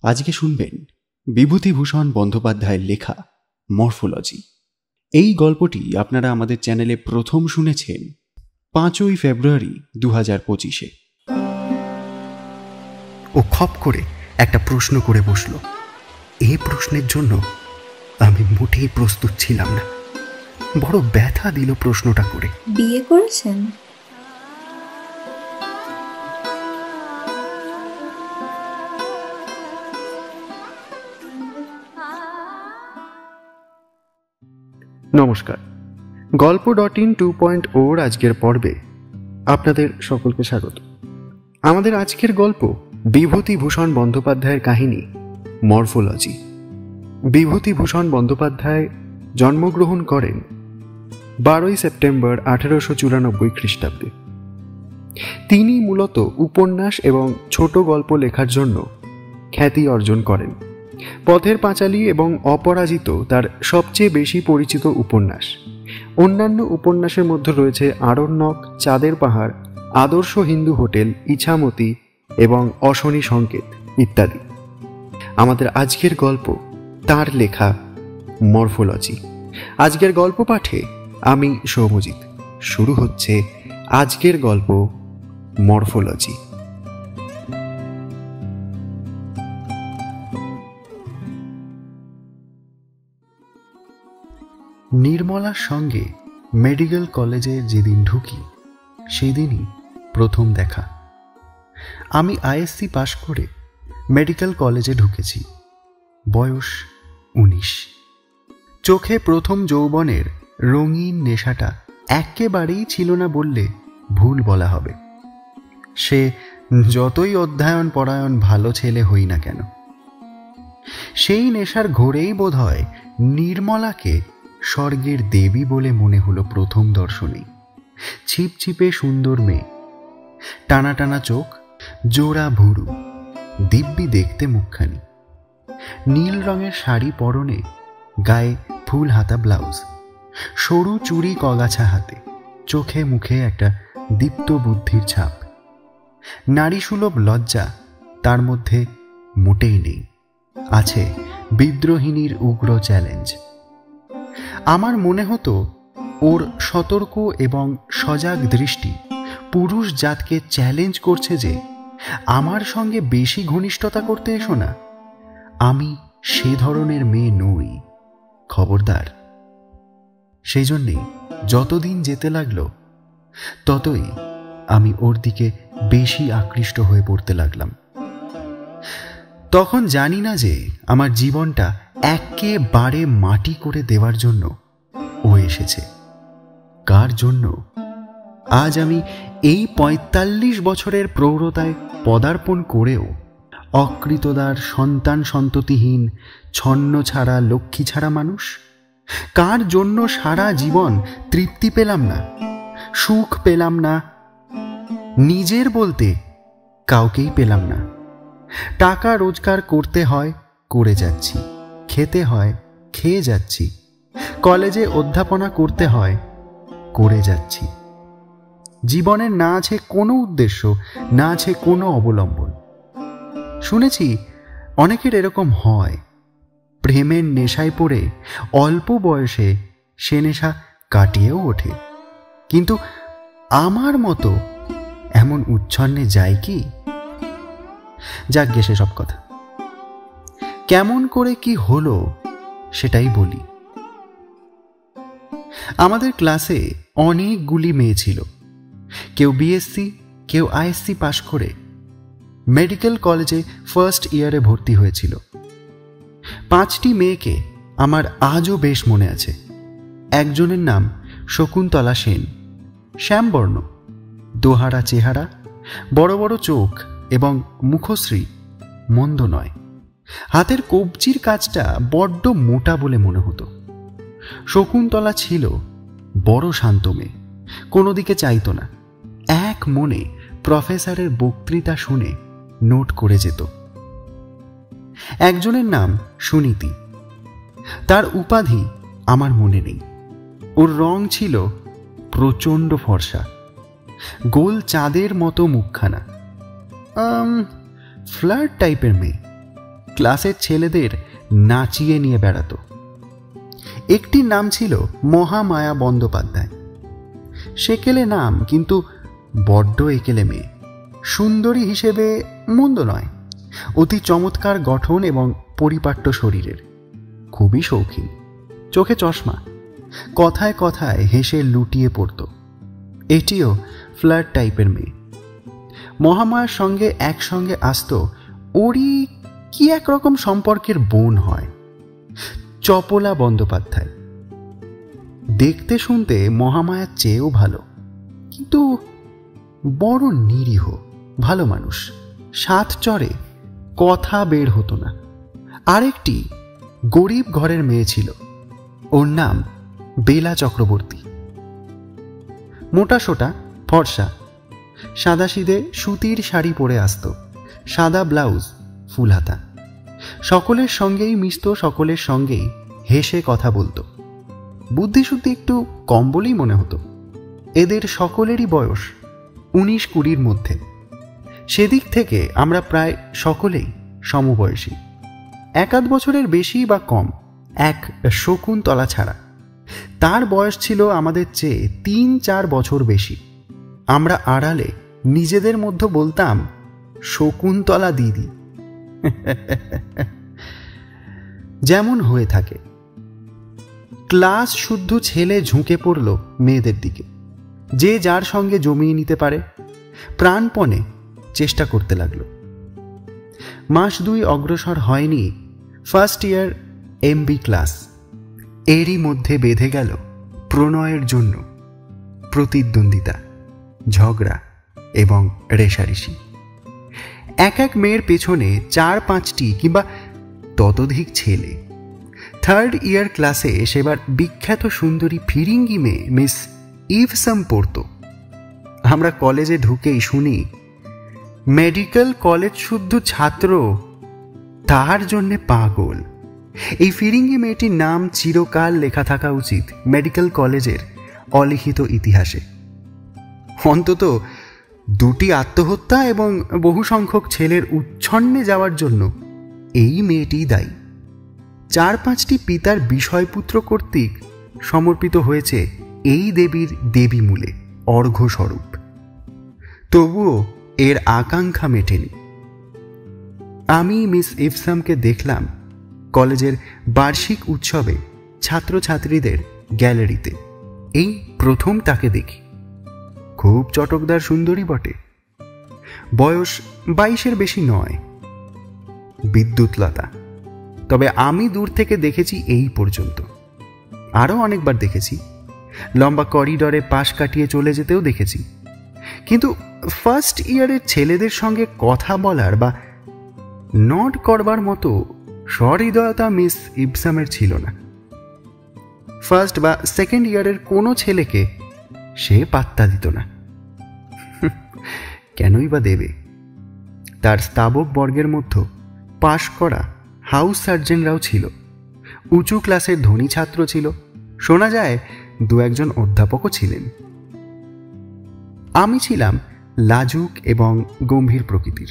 আজকে শুনবেন বিভূতিভূষণ বন্দ্যোপাধ্যায়ের লেখা মরফোলজি। এই গল্পটি আপনারা আমাদের চ্যানেলে প্রথম শুনেছেন 5ই ফেব্রুয়ারি 2025-এ। ও খপ করে একটা প্রশ্ন করে বসল। এই প্রশ্নের জন্য আমি মোটেই প্রস্তুত ছিলাম না। বড় ব্যথা দিল প্রশ্নটা করে। বিয়ে করেছেন? নমস্কার, গল্প.in 2.0 আজকের পর্বে আপনাদের সকলকে স্বাগত। আমাদের আজকের গল্প বিভূতিভূষণ বন্দ্যোপাধ্যায়ের কাহিনী মরফোলজি। বিভূতিভূষণ বন্দ্যোপাধ্যায় জন্মগ্রহণ করেন 12ই সেপ্টেম্বর 1894 খ্রিস্টাব্দে। তিনি মূলত উপন্যাস এবং ছোট গল্প লেখার জন্য খ্যাতি অর্জন করেন। পথের পাঁচালী এবং অপরাজিত তার সবচেয়ে বেশি পরিচিত উপন্যাস। অন্যান্য উপন্যাসের মধ্যে রয়েছে আরণ্যক, চাঁদের পাহাড়, আদর্শ হিন্দু হোটেল, ইছামতি এবং অশনি সংকেত ইত্যাদি। আমাদের আজকের গল্প তার লেখা মরফোলজি। আজকের গল্প পাঠে আমি সৌমজিৎ। শুরু হচ্ছে আজকের গল্প মরফোলজি। নির্মলার সঙ্গে মেডিকেল কলেজে যেদিন ঢুকি সেদিনই প্রথম দেখা। আমি আইএসসি পাশ করে মেডিকেল কলেজে ঢুকেছি। বয়স 19। চোখে প্রথম যৌবনের রঙিন নেশাটা একেবারেই ছিল না বললে ভুল বলা হবে। সে যতই অধ্যয়ন পরায়ণ ভালো ছেলে হই না কেন, সেই নেশার ঘোরেই বোধ হয় নির্মলাকে স্বর্গের দেবী বলে মনে হলো প্রথম দর্শনেই। ছিপছিপে সুন্দর মেয়ে, টানা টানা চোখ, জোড়া ভুরু, দিব্যি দেখতে মুখখানি, নীল রঙের শাড়ি পরনে, গায়ে ফুল হাতা ব্লাউজ, সরু চুড়ি কগাছা হাতে, চোখে মুখে একটা দীপ্ত বুদ্ধির ছাপ। নারীসুলভ লজ্জা তার মধ্যে মোটেই নেই, আছে বিদ্রোহিণীর উগ্র চ্যালেঞ্জ। আমার মনে হতো ওর সতর্ক এবং সজাগ দৃষ্টি পুরুষ জাতকে চ্যালেঞ্জ করছে যে আমার সঙ্গে বেশি ঘনিষ্ঠতা করতে এসো না, আমি সে ধরনের মেয়ে নই, খবরদার। সেই জন্যেই যতদিন যেতে লাগলো ততই আমি ওর দিকে বেশি আকৃষ্ট হয়ে পড়তে লাগলাম। তখন জানি না যে আমার জীবনটা একেবারে মাটি করে দেওয়ার জন্য ও এসেছে। কার জন্য আজ আমি এই 45 বছরের প্রৌঢ়তায় পদার্পণ করেও অকৃতদার, সন্তান সন্ততিহীন, ছন্ন ছাড়া, লক্ষ্মী ছাড়া মানুষ? কার জন্য সারা জীবন তৃপ্তি পেলাম না, সুখ পেলাম না, নিজের বলতে কাউকেই পেলাম না? টাকা রোজগার করতে হয়, করে যাচ্ছি। খেতে হয়, খেয়ে যাচ্ছি। কলেজে অধ্যাপনা করতে হয়, করে যাচ্ছি। জীবনের না আছে কোনো উদ্দেশ্য, না আছে কোনো অবলম্বন। শুনেছি অনেকের এরকম হয়, প্রেমের নেশায় পড়ে অল্প বয়সে সে নেশা কাটিয়েও ওঠে। কিন্তু আমার মতো এমন উচ্ছন্নে যায় কি? যাক গে সেসব কথা। কেমন করে কি হলো সেটাই বলি। আমাদের ক্লাসে অনেকগুলি মেয়ে ছিল। কেউ বিএসসি, কেউ আইএসসি পাশ করে মেডিকেল কলেজে ফার্স্ট ইয়ারে ভর্তি হয়েছিল। 5টি মেয়েকে আমার আজও বেশ মনে আছে। একজনের নাম শকুন্তলা সেন। শ্যামবর্ণ, দোহারা চেহারা, বড় বড় চোখ এবং মুখশ্রী মন্দ নয়। হাতের কবজির কাজটা বড্ড মোটা বলে মনে হতো। শকুন্তলা ছিল বড় শান্ত মেয়ে, কোনো দিকে চাইতো না, এক মনে প্রফেসরের বক্তৃতা শুনে নোট করে যেত। একজনের নাম সুনীতি। তার উপাধি আমার মনে নেই। ওর রং ছিল প্রচণ্ড ফর্সা, গোল চাঁদের মতো মুখখানা, ফ্লার্ট টাইপের মেয়ে। ক্লাসের ছেলেদের নাচিয়ে নিয়ে বেড়াতো। একটির নাম ছিল মহামায়া বন্দ্যোপাধ্যায়। সেকেলে নাম, কিন্তু বড্ড একেলে মেয়ে। সুন্দরী হিসেবে মন্দ নয়, অতি চমৎকার গঠন এবং পরিপাট্য শরীরের, খুবই শৌখিন, চোখে চশমা, কথায় কথায় হেসে লুটিয়ে পড়ত। এটিও ফ্লার্ট টাইপের মেয়ে। মহামায়ার সঙ্গে একসঙ্গে আসত ওরই কি একরকম সম্পর্কের বোন হয়, চপলা বন্দ্যোপাধ্যায়। দেখতে শুনতে মহামায়ার চেয়েও ভালো, কিন্তু বড় নিরীহ, ভালো মানুষ, সাত চরে কথা বের হতো না। আরেকটি গরিব ঘরের মেয়ে ছিল, ওর নাম বেলা চক্রবর্তী। মোটাসোটা, ফর্সা, সাদাসিধে সুতির শাড়ি পরে আসত, সাদা ব্লাউজ, ফুলহাতা। সকলের সঙ্গেই মিশত, সকলের সঙ্গেই হেসে কথা বলতো। বুদ্ধিশুদ্ধি একটু কম বলেই মনে হতো। এদের সকলেরই বয়স 19-20 মধ্যে। সেদিক থেকে আমরা প্রায় সকলেই সমবয়সী, 1-8 বছরের বেশি বা কম, এক শকুন্তলা ছাড়া। তার বয়স ছিল আমাদের চেয়ে 3-4 বছর বেশি। আমরা আড়ালে নিজেদের মধ্যে বলতাম, শকুন্তলা দিদি। যেমন হয়ে থাকে। ক্লাস শুদ্ধ ছেলে ঝুঁকে পড়ল মেয়েদের দিকে, যে যার সঙ্গে জমিয়ে নিতে পারে। প্রাণপণে চেষ্টা করতে লাগলো। মাস 2 অগ্রসর হয়নি, ফার্স্ট ইয়ার MB ক্লাস। এরই মধ্যে বেঁধে গেল প্রণয়ের জন্য প্রতিদ্বন্দ্বিতা, ঝগড়া এবং রেষারেষি। এক এক মেয়ের পেছনে 4-5টি কিংবা ততোধিক ছেলে। থার্ড ইয়ার ক্লাসে সেবার বিখ্যাত সুন্দরী ফিরিঙ্গি মেয়ে মিস ইভসাম পড়ত। আমরা কলেজে ঢুকেই শুনি, মেডিকেল কলেজ শুদ্ধ ছাত্র, তার জন্যে পাগল। এই ফিরিঙ্গি মেয়েটির নাম চিরকাল লেখা থাকা উচিত মেডিকেল কলেজের অলিখিত ইতিহাসে। অন্তত 2টি আত্মহত্যা এবং বহু সংখ্যক ছেলের উচ্ছন্নে যাওয়ার জন্য এই মেয়েটিই দায়ী। 4-5টি পিতার বিষয়পুত্র কর্তৃক সমর্পিত হয়েছে এই দেবীর দেবীমূলে অর্ঘ্যস্বরূপ। তবুও এর আকাঙ্ক্ষা মেটেনি। আমি মিস ইভসামকে দেখলাম কলেজের বার্ষিক উৎসবে ছাত্রছাত্রীদের গ্যালারিতে। এই প্রথম তাকে দেখি। খুব চটকদার সুন্দরী বটে। বয়স 22-এর বেশি নয়, বিদ্যুৎলতা। তবে আমি দূর থেকে দেখেছি এই পর্যন্ত। আরও অনেকবার দেখেছি, লম্বা করিডরে পাশ কাটিয়ে চলে যেতেও দেখেছি। কিন্তু ফার্স্ট ইয়ারের ছেলেদের সঙ্গে কথা বলার বা নড করবার মতো সহৃদয়তা মিস ইভসামের ছিল না। ফার্স্ট বা সেকেন্ড ইয়ারের কোনো ছেলেকে সে পাত্তা দিত না। কেনই বা দেবে? তার স্তাবক বর্গের মধ্যে পাশ করা হাউস সার্জেনরাও ছিল, উঁচু ক্লাসের ধনী ছাত্র ছিল, শোনা যায় 2-1জন অধ্যাপকও ছিলেন। আমি ছিলাম লাজুক এবং গম্ভীর প্রকৃতির,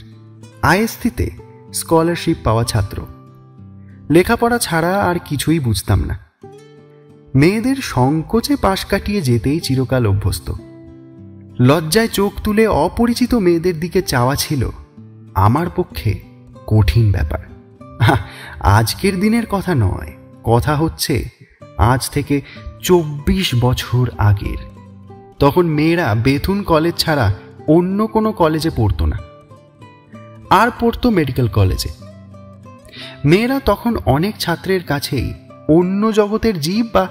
আইএসসিতে স্কলারশিপ পাওয়া ছাত্র। লেখাপড়া ছাড়া আর কিছুই বুঝতাম না। মেয়েদের সংকোচে পাশ কাটিয়ে যেতেই চিরকাল অভ্যস্ত। লজ্জায় চোখ তুলে অপরিচিত মেয়েদের দিকে চাওয়া ছিল আমার পক্ষে কঠিন ব্যাপার। আজকের দিনের কথা নয়, কথা হচ্ছে আজ থেকে 24 বছর আগের। তখন মেয়েরা বেথুন কলেজ ছাড়া অন্য কোনো কলেজে পড়তো না, আর পড়তো মেডিকেল কলেজে। মেয়েরা তখন অনেক ছাত্রের কাছেই অন্য জগতের জীব বা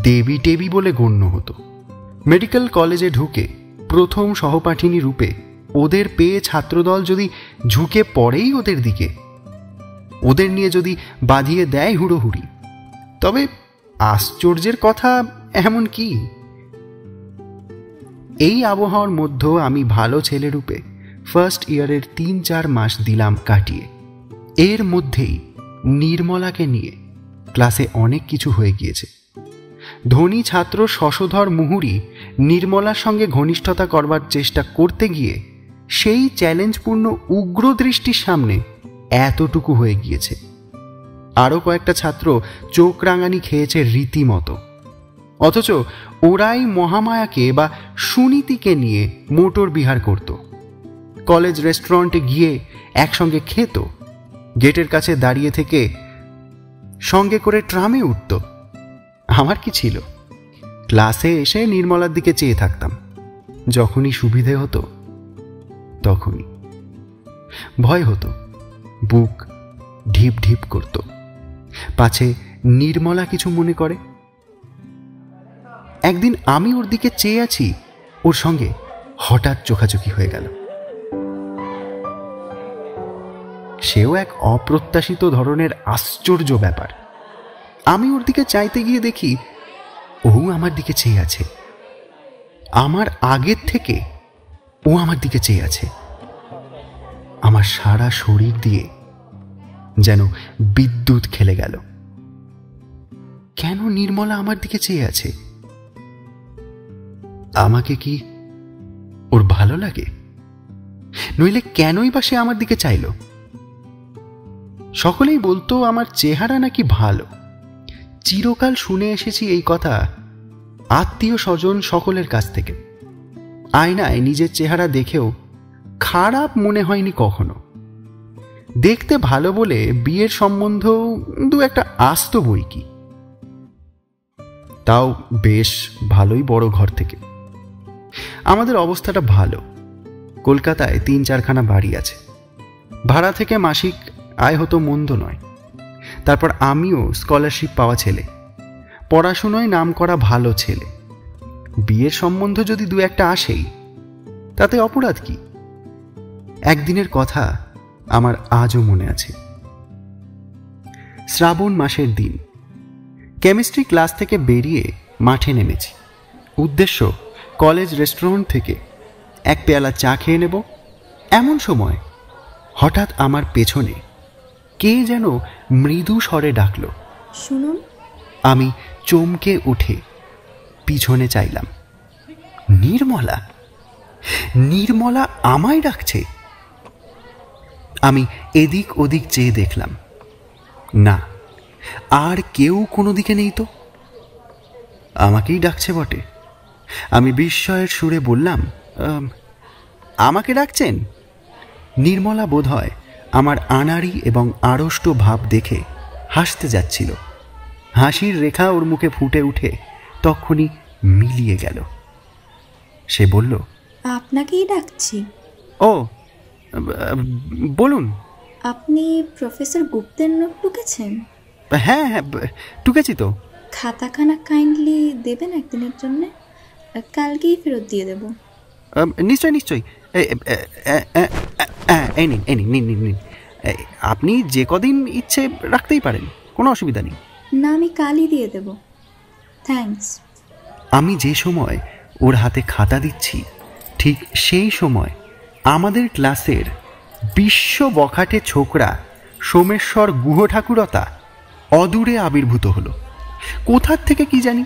দেবী টেবি বলে গণ্য হতো। মেডিকেল কলেজে ঢুকে প্রথম সহপাঠিনী রূপে ওদের পেয়ে ছাত্রদল যদি ঝুঁকে পড়েই ওদের দিকে, ওদের নিয়ে যদি বাঁধিয়ে দেয় হুড়োহুড়ি, তবে আশ্চর্যের কথা এমন কি? এই আবহাওয়ার মধ্যে আমি ভালো ছেলে রূপে ফার্স্ট ইয়ারের 3-4 মাস দিলাম কাটিয়ে। এর মধ্যেই নির্মলাকে নিয়ে ক্লাসে অনেক কিছু হয়ে গিয়েছে। ধনী ছাত্র শশধর মুহুরী নির্মলার সঙ্গে ঘনিষ্ঠতা করবার চেষ্টা করতে গিয়ে সেই চ্যালেঞ্জপূর্ণ উগ্র দৃষ্টির সামনে এতটুকু হয়ে গিয়েছে। আরও কয়েকটা ছাত্র চোখ রাঙানি খেয়েছে রীতিমতো, অথচ ওরাই মহামায়াকে বা সুনীতিকে নিয়ে মোটর বিহার করত, কলেজ রেস্টুরেন্টে গিয়ে একসঙ্গে খেত, গেটের কাছে দাঁড়িয়ে থেকে সঙ্গে করে ট্রামে উঠত। আমার কি ছিল? ক্লাসে এসে নির্মলার দিকে চেয়ে থাকতাম, যখনই সুবিধে হতো তখনই। ভয় হতো, বুক ঢিপ ঢিপ করত, পাছে নির্মলা কিছু মনে করে। একদিন আমি ওর দিকে চেয়ে আছি, ওর সঙ্গে হঠাৎ চোখাচোখি হয়ে গেল। সেও এক অপ্রত্যাশিত ধরনের আশ্চর্য ব্যাপার। আমি ওর দিকে চাইতে গিয়ে দেখি ও আমার দিকে চেয়ে আছে। আমার আগের থেকে ও আমার দিকে চেয়ে আছে। আমার সারা শরীর দিয়ে যেন বিদ্যুৎ খেলে গেল। কেন নির্মলা আমার দিকে চেয়ে আছে? আমাকে কি ওর ভালো লাগে? নইলে কেনই বা সে আমার দিকে চাইল? সকলেই বলতো আমার চেহারা নাকি ভালো। চিরকাল শুনে এসেছি এই কথা আত্মীয় স্বজন সকলের কাছ থেকে। আয়নায় নিজের চেহারা দেখেও খারাপ মনে হয়নি কখনো। দেখতে ভালো বলে বিয়ের সম্বন্ধ দু একটা আসতো বই কি, তাও বেশ ভালোই বড় ঘর থেকে। আমাদের অবস্থাটা ভালো। কলকাতায় 3-4খানা বাড়ি আছে, ভাড়া থেকে মাসিক আয় হতো মন্দ নয়। তারপর আমিও স্কলারশিপ পাওয়া ছেলে, পড়াশুনোয় নাম করা ভালো ছেলে। বিয়ের সম্বন্ধ যদি দু একটা আসেই, তাতে অপরাধ কি? একদিনের কথা আমার আজও মনে আছে। শ্রাবণ মাসের দিন, কেমিস্ট্রি ক্লাস থেকে বেরিয়ে মাঠে নেমেছি। উদ্দেশ্য কলেজ রেস্টুরেন্ট থেকে এক পেয়ালা চা খেয়ে নেব। এমন সময় হঠাৎ আমার পেছনে কে যেন মৃদু স্বরে ডাকল, শুনুন। আমি চমকে উঠে পিছনে চাইলাম। নির্মলা! নির্মলা আমায় ডাকছে। আমি এদিক ওদিক চেয়ে দেখলাম, না, আর কেউ কোনো দিকে নেই তো। আমাকেই ডাকছে বটে। আমি বিস্ময়ের সুরে বললাম, আমাকে ডাকছেন? নির্মলা বোধহয় আমার আনাড়ি এবং আড়ষ্ট ভাব দেখে হাসতে যাচ্ছিল। হাসির রেখা ওর মুখে ফুটে উঠে তখনই মিলিয়ে গেল। সে বলল, আপনাকেই ডাকছি। ও, বলুন। আপনি প্রফেসর গুপ্তের নোট টুকেছেন? হ্যাঁ হ্যাঁ, টুকেছি তো। খাতাখানা কাইন্ডলি দেবেন একদিনের জন্য, কালকেই ফেরত দিয়ে দেব। নিশ্চয় নিশ্চয়ই। এই নিন, এই নিন, নিন নিন নিন। আপনি যে কদিন ইচ্ছে রাখতেই পারেন, কোনো অসুবিধা নেই। না, আমি কালই দিয়ে দেব। থ্যাঙ্কস। আমি যে সময় ওর হাতে খাতা দিচ্ছি, ঠিক সেই সময় আমাদের ক্লাসের বিশ্ব বখাটে ছোকরা সোমেশ্বর গুহ ঠাকুরতা অদূরে আবির্ভূত হলো। কোথার থেকে কি জানি।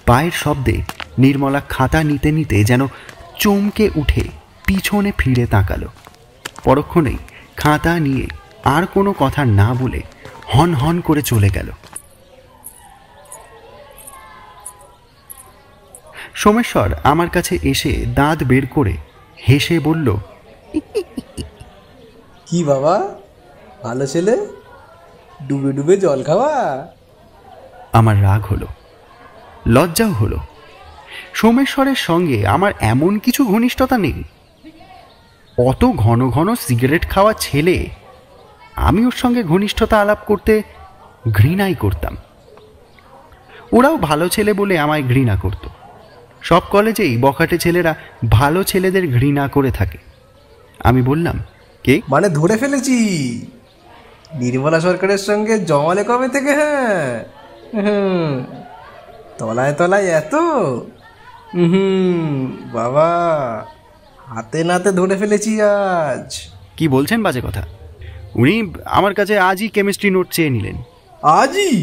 পায়ের শব্দে নির্মলা খাতা নিতে নিতে যেন চমকে উঠে পিছনে ফিরে তাকালো। পরক্ষণেই খাতা নিয়ে আর কোনো কথা না বলে হন হন করে চলে গেল। সোমেশ্বর আমার কাছে এসে দাঁত বের করে হেসে বলল, কি বাবা, ভালো ছেলে, ডুবে ডুবে জল খাওয়া। আমার রাগ হলো, লজ্জাও হলো। সোমেশ্বরের সঙ্গে আমার এমন কিছু ঘনিষ্ঠতা নেই। অত ঘন ঘন সিগারেট খাওয়া ছেলে, আমি ওর সঙ্গে ঘনিষ্ঠতা আলাপ করতে ঘৃণাই করতাম। ওরাও ভালো ছেলে বলে আমায় ঘৃণা করত। সব কলেজেই বখাটে ছেলেরা ভালো ছেলেদের ঘৃণা করে থাকে। আমি বললাম, কে? মানে ধরে ফেলেছি, নির্মলা সরকারের সঙ্গে জমালে কবে থেকে? হ্যাঁ, তলায় তলায় এত। বাবা, হাতে নাতে ধরে ফেলেছি আজ। কি বলছেন বাজে কথা? উনি আমার কাছে আজই কেমিস্ট্রি নোট চেয়ে নিলেন। আজই?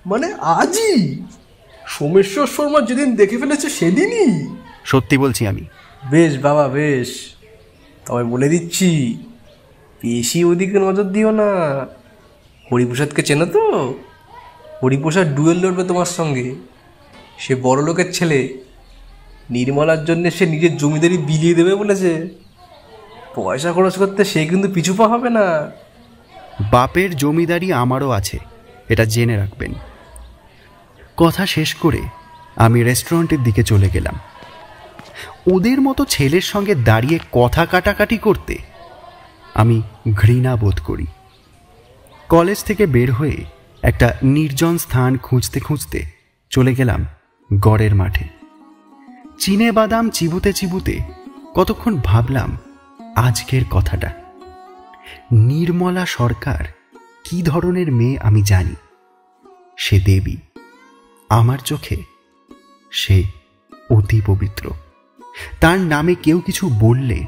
মানে আজই? সোমেশ্বর শর্মা যেদিন দেখে ফেলেছে সেদিনই? সত্যি বলছি আমি। বেশ বাবা, বেশ, তবে বলে দিচ্ছি, বেশি ওদিকে নজর দিও না। হরিপ্রসাদকে চেনো তো? হরিপ্রসাদ ডুয়েল লড়বে তোমার সঙ্গে। সে বড় লোকের ছেলে। নির্মলার জন্য সে নিজের জমিদারি বিলিয়ে দেবে বলেছে। পয়সা খরচ করতে সে কিন্তু পিছু পা হবে না। বাপের জমিদারি আমারও আছে, এটা জেনে রাখবেন। কথা শেষ করে আমি রেস্টুরেন্টের দিকে চলে গেলাম। ওদের মতো ছেলের সঙ্গে দাঁড়িয়ে কথা কাটাকাটি করতে আমি ঘৃণা বোধ করি। কলেজ থেকে বের হয়ে একটা নির্জন স্থান খুঁজতে খুঁজতে চলে গেলাম গড়ের মাঠে। চিনে বাদাম চিবুতে চিবুতে কতক্ষণ ভাবলাম আজকের কথাটা। নির্মলা সরকার কি ধরনের মেয়ে আমি জানি। সে দেবী, আমার চোখে সে অতি পবিত্র। তার নামে কেউ কিছু বললে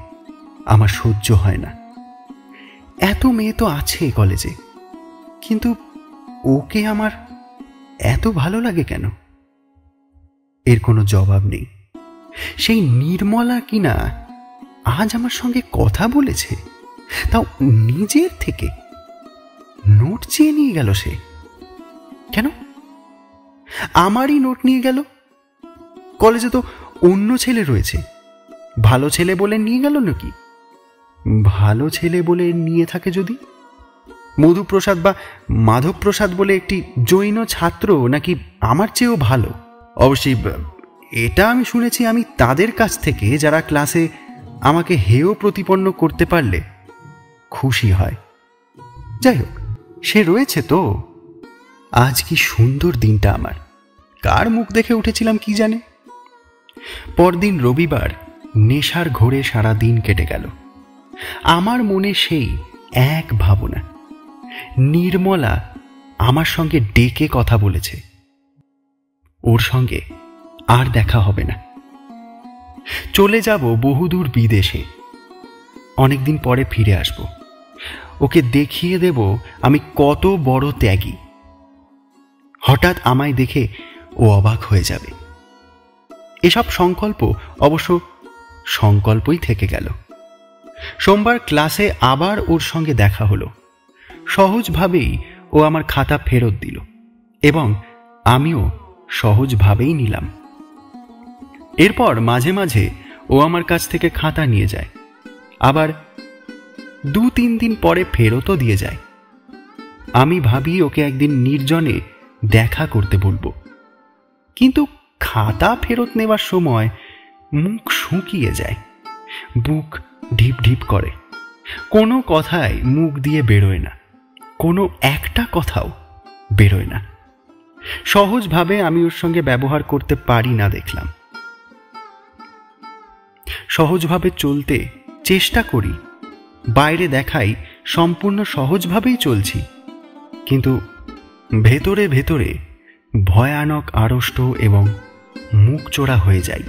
আমার সহ্য হয় না। এত মেয়ে তো আছে কলেজে, কিন্তু ওকে আমার এত ভালো লাগে কেন? এর কোনো জবাব নেই। সেই নির্মলা কিনা আজ আমার সঙ্গে কথা বলেছে, তাও নিজের থেকে। নোট চেয়ে নিয়ে গেল সে। কেন? আমারই নোট নিয়ে গেল। কলেজে তো অন্য ছেলে রয়েছে, ভালো ছেলে বলে নিয়ে গেল নাকি? ভালো ছেলে বলে নিয়ে থাকে যদি? মধুপ্রসাদ বা মাধবপ্রসাদ বলে একটি জৈন ছাত্র নাকি আমার চেয়েও ভালো। অবশ্যই এটা আমি শুনেছি আমি তাদের কাছ থেকে, যারা ক্লাসে আমাকে হেয় প্রতিপন্ন করতে পারলে খুশি হয়। যাই হোক, সে রয়েছে তো। আজ কি সুন্দর দিনটা আমার। কার মুখ দেখে উঠেছিলাম কি জানে। পরদিন রবিবার নেশার ঘোরে সারা দিন কেটে গেল। আমার মনে সেই এক ভাবনা, নির্মলা আমার সঙ্গে ডেকে কথা বলেছে। ওর সঙ্গে আর দেখা হবে না। চলে যাব বহুদূর বিদেশে। অনেকদিন পরে ফিরে আসব। ওকে দেখিয়ে দেব আমি কত বড় ত্যাগী। হঠাৎ আমায় দেখে ও অবাক হয়ে যাবে। এসব সংকল্প অবশ্য সংকল্পই থেকে গেল। সোমবার ক্লাসে আবার ওর সঙ্গে দেখা হলো। সহজভাবেই ও আমার খাতা ফেরত দিল এবং আমিও সহজভাবেই নিলাম। এরপর মাঝে মাঝে ও আমার কাছ থেকে খাতা নিয়ে যায়, আবার 2-3 দিন পরে ফেরতও দিয়ে যায়। আমি ভাবি ওকে একদিন নির্জনে দেখা করতে বলবো, কিন্তু খাতা ফেরত নেওয়ার সময় মুখ শুকিয়ে যায়, বুক ঢিপ ঢিপ করে। কোনো কথাই মুখ দিয়ে বেরোয় না, কোনো একটা কথাও বেরোয় না। সহজভাবে আমি ওর সঙ্গে ব্যবহার করতে পারি না দেখলাম। সহজভাবে চলতে চেষ্টা করি, বাইরে দেখাই সম্পূর্ণ সহজভাবেই চলছি, কিন্তু ভেতরে ভেতরে ভয়ানক আড়ষ্ট এবং মুখ চোরা হয়ে যাই।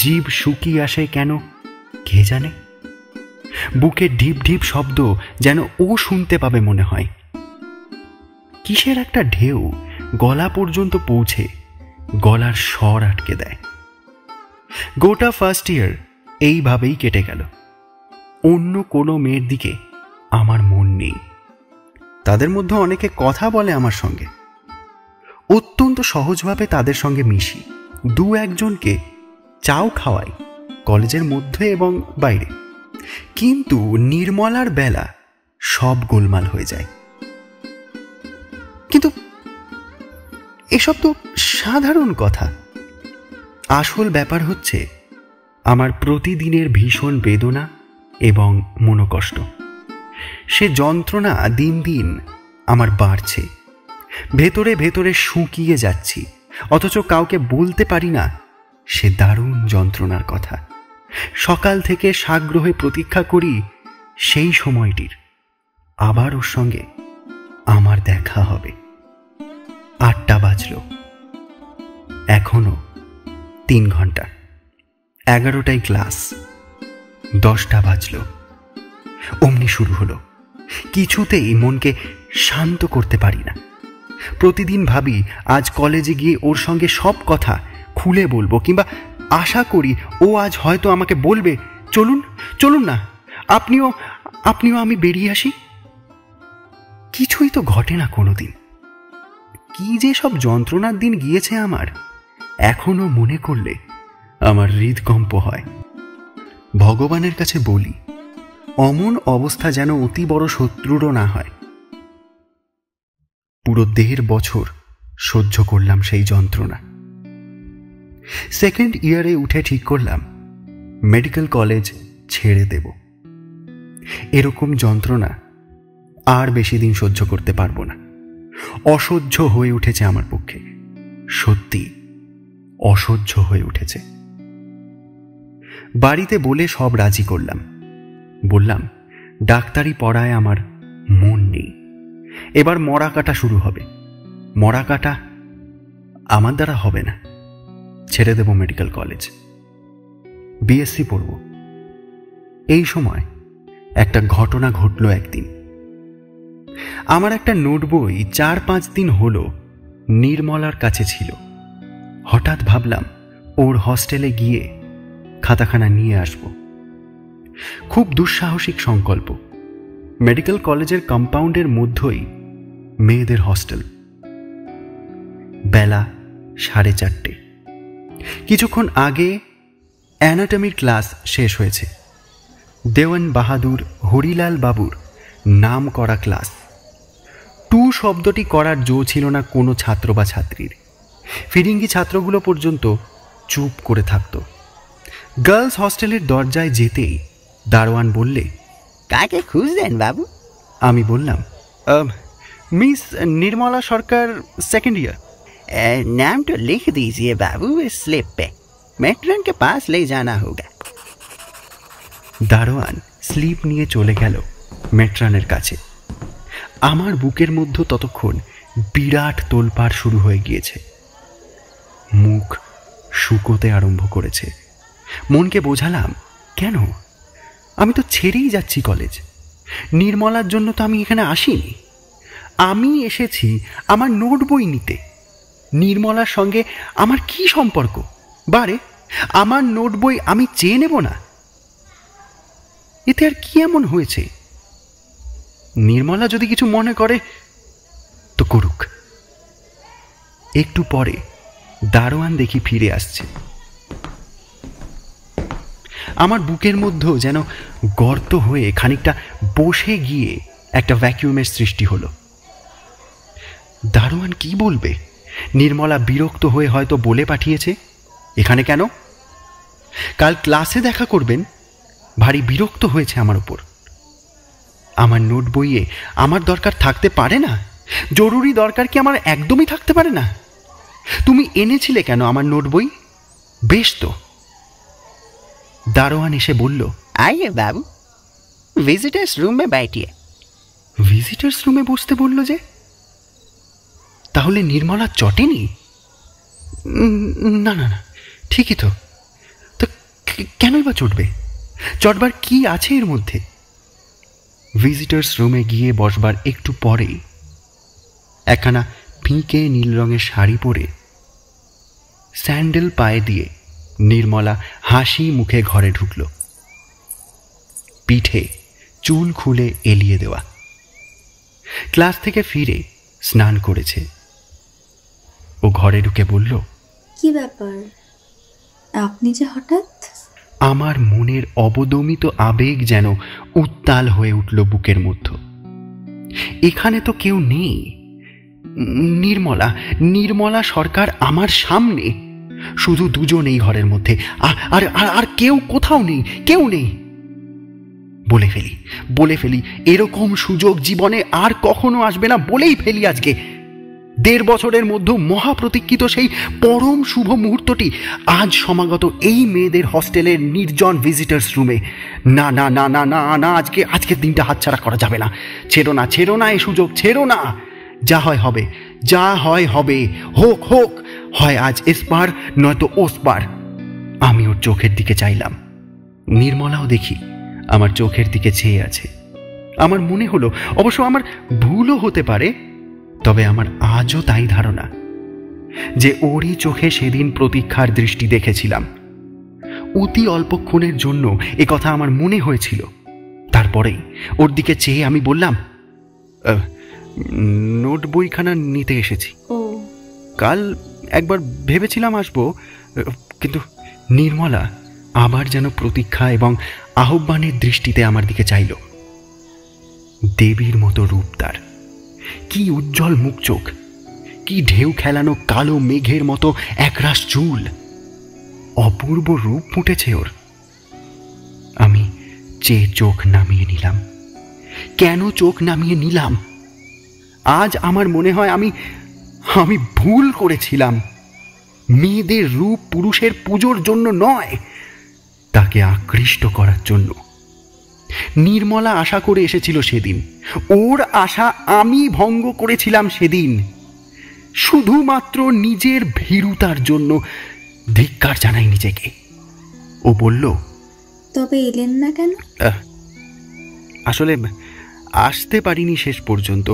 জিভ শুকিয়ে আসে কেন কে জানে। বুকে ঢিপ ঢিপ শব্দ যেন ও শুনতে পাবে মনে হয়। কিসের একটা ঢেউ গলা পর্যন্ত পৌঁছে গলার স্বর আটকে দেয়। গোটা ফার্স্ট ইয়ার এইভাবেই কেটে গেল। অন্য কোনো মেয়ের দিকে আমার মন নেই। তাদের মধ্যে অনেকে কথা বলে আমার সঙ্গে, অত্যন্ত সহজভাবে তাদের সঙ্গে মিশি। 2-1জনকে চাও খাওয়াই কলেজের মধ্যে এবং বাইরে, কিন্তু নির্মলার বেলা সব গোলমাল হয়ে যায়। কিন্তু এসব তো সাধারণ কথা। আসল ব্যাপার হচ্ছে আমার প্রতিদিনের ভীষণ বেদনা এবং মনোকষ্ট। সে যন্ত্রণা দিন দিন আমার বাড়ছে। ভেতরে ভেতরে শুকিয়ে যাচ্ছি, অথচ কাউকে বলতে পারি না সে দারুণ যন্ত্রণার কথা। সকাল থেকে সাগ্রহে প্রতীক্ষা করি সেই সময়টির, আবার ওর সঙ্গে আমার দেখা হবে। 8টা বাজল, এখনো 3 ঘন্টা। 11টায় ক্লাস, 10টা বাজল। অমনি শুরু হলো। কিছুতেই মনকে শান্ত করতে পারি না। প্রতিদিন ভাবি আজ কলেজে গিয়ে ওর সঙ্গে সব কথা খুলে বলবো, কিংবা আশা করি ও আজ হয়তো আমাকে বলবে, চলুন চলুন না, আপনিও আমি বেরিয়ে আসি। কিছুই তো ঘটে না কোনোদিন। কি যে সব যন্ত্রণার দিন গিয়েছে আমার, এখনো মনে করলে আমার হৃদকম্প হয়। ভগবানের কাছে বলি অমন অবস্থা যেন অতি বড় শত্রুরও না হয়। পুরো 1.5 বছর সহ্য করলাম সেই যন্ত্রণা। সেকেন্ড ইয়ারে উঠে ঠিক করলাম মেডিকেল কলেজ ছেড়ে দেব। এরকম যন্ত্রণা আর বেশি দিন সহ্য করতে পারবো না। অসহ্য হয়ে উঠেছে আমার পক্ষে, সত্যি অসহ্য হয়ে উঠেছে। বাড়িতে বলে সব রাজি করলাম। বললাম ডাক্তারি পড়ায় আমার মন নেই, এবার মরা কাটা শুরু হবে। মরা কাটা আমার দ্বারা হবে না, ছেড়ে দেব মেডিকেল কলেজ, বিএসসি পড়ব। এই সময় একটা ঘটনা ঘটল একদিন। আমার একটা নোটবই 4-5 দিন হলো নির্মলার কাছে ছিল। হঠাৎ ভাবলাম ওর হস্টেলে গিয়ে খাতাখানা নিয়ে আসব। খুব দুঃসাহসিক সংকল্প। মেডিকেল কলেজের কম্পাউন্ডের মধ্যেই মেয়েদের হস্টেল। বেলা 4:30। কিছুক্ষণ আগে অ্যানাটমির ক্লাস শেষ হয়েছে। দেওয়ান বাহাদুর হরিলাল বাবুর নাম করা ক্লাস। 2 শব্দটি করার জো ছিল না কোনো ছাত্র বা ছাত্রীর। ফিরিঙ্গি ছাত্রগুলো পর্যন্ত চুপ করে থাকত। গার্লস হস্টেলের দরজায় যেতেই দারোয়ান বললে, কাকে খুঁজলেন বাবু? আমি বললাম মিস निर्मला সরকার, सेकंड ईयर। नाम तो लिख दीजिए बाबू इस स्लिप पे, मेट्रन के पास ले जाना होगा। দারোয়ান স্লিপ নিয়ে চলে গেল মেট্রনের কাছে। আমার বুকের মধ্যে ততক্ষণ বিরাট তোলপাড় শুরু হয়ে গিয়েছে। মুখ শুকোতে আরম্ভ করেছে। মনকে বোঝালাম, কেন? আমি তো ছেড়েই যাচ্ছি কলেজ। নির্মলার জন্য তো আমি এখানে আসিনি। আমি এসেছি আমার নোট বই নিতে। নির্মলার সঙ্গে আমার কি সম্পর্ক? বারে, আমার নোট বই আমি চেয়ে নেব না? এতে আর কি এমন হয়েছে? নির্মলা যদি কিছু মনে করে তো করুক। একটু পরে দারোয়ান দেখি ফিরে আসছে। আমার বুকের মধ্যেও যেন গর্ত হয়ে খানিকটা বসে গিয়ে একটা ভ্যাকিউমের সৃষ্টি হলো। দারোয়ান কি বলবে? নির্মলা বিরক্ত হয়ে হয়তো বলে পাঠিয়েছে, এখানে কেন? কাল ক্লাসে দেখা করবেন, ভারী বিরক্ত হয়েছে আমার উপর। আমার নোট বইয়ে আমার দরকার থাকতে পারে না? জরুরি দরকার কি আমার একদমই থাকতে পারে না? তুমি এনেছিলে কেন আমার নোট বই? বেশ তো। দারোয়ান এসে বলল, आइए बाबू, विजिटर्स रूम में बैठिए। ভিজিটার্স রুমে বসতে বলল যে? তাহলে নির্মলা চটেনি? না না না, ঠিকই তো। তো কেনই বা চটবে? চটবার কি আছে এর মধ্যে? ভিজিটার্স রুমে গিয়ে বসবার একটু পরেই একখানা ফিকে নীল রঙের শাড়ি পরে স্যান্ডেল পায়ে দিয়ে নির্মলা হাসি মুখে ঘরে ঢুকল। পিঠে চুল খুলে এলিয়ে দেওয়া। ক্লাস থেকে ফিরে স্নান করেছে। ও ঘরে ঢুকে বলল, কি ব্যাপার, আপনি যে হঠাৎ? আমার মনের অবদমিত আবেগ যেন উত্তাল হয়ে উঠল বুকের মধ্যে। এখানে তো কেউ নেই। নির্মলা সরকার আমার সামনে। শুধু দুজন এই ঘরের মধ্যে, আর কেউ কোথাও নেই, কেউ নেই। বলে ফেলি এরকম সুযোগ জীবনে আর কখনো আসবে না বলেই ফেলি আজকে। 1.5 বছরের মধ্যে মহাপ্রতীক্ষিত সেই পরম শুভ মুহূর্তটি আজ সমাগত এই মেয়েদের হস্টেলের নির্জন ভিজিটার্স রুমে। না না না না না না, আজকের দিনটা হাতছাড়া করা যাবে না। ছেড়ো না এই সুযোগ, ছেড়ো না। যা হয় হবে, যা হয় হবে, হোক, হয় আজ এসপার নয়তো ওসপার। আমি ওর চোখের দিকে চাইলাম। নির্মলাও দেখি আমার চোখের দিকে চেয়ে আছে। আমার মনে হলো, অবশ্য আমার ভুলও হতে পারে, তবে আমার আজও তাই ধারণা যে ওরই চোখে সেদিন প্রতীক্ষার দৃষ্টি দেখেছিলাম। অতি অল্পক্ষণের জন্য এ কথা আমার মনে হয়েছিল, তারপরেই ওর দিকে চেয়ে আমি বললাম, নোট বইখানা নিতে এসেছি। ও, কাল একবার ভেবেছিলাম আসবো, কিন্তু নির্মলা আবার যেন প্রতীক্ষা এবং আহ্বানের দৃষ্টিতে আমার দিকে চাইল। দেবীর মতো রূপ তার, কি উজ্জ্বল মুখ চোখ, কি ঢেউ খেলানো কালো মেঘের মতো একরাশ চুল, অপূর্ব রূপ ফুটেছে ওর। আমি চেয়ে চোখ নামিয়ে নিলাম। কেন চোখ নামিয়ে নিলাম? আজ আমার মনে হয় আমি ভুল করেছিলাম। মেয়েদের রূপ পুরুষের পুজোর জন্য নয়, তাকে আকৃষ্ট করার জন্য। নির্মলা আশা করে এসেছিল সেদিন, ওর আশা আমি ভঙ্গ করেছিলাম সেদিন, শুধুমাত্র নিজের ভীরুতার জন্য। ধিক্কার জানাই নিজেকে। ও বলল, তবে এলেন না কেন? আসলে আসতে পারিনি শেষ পর্যন্ত,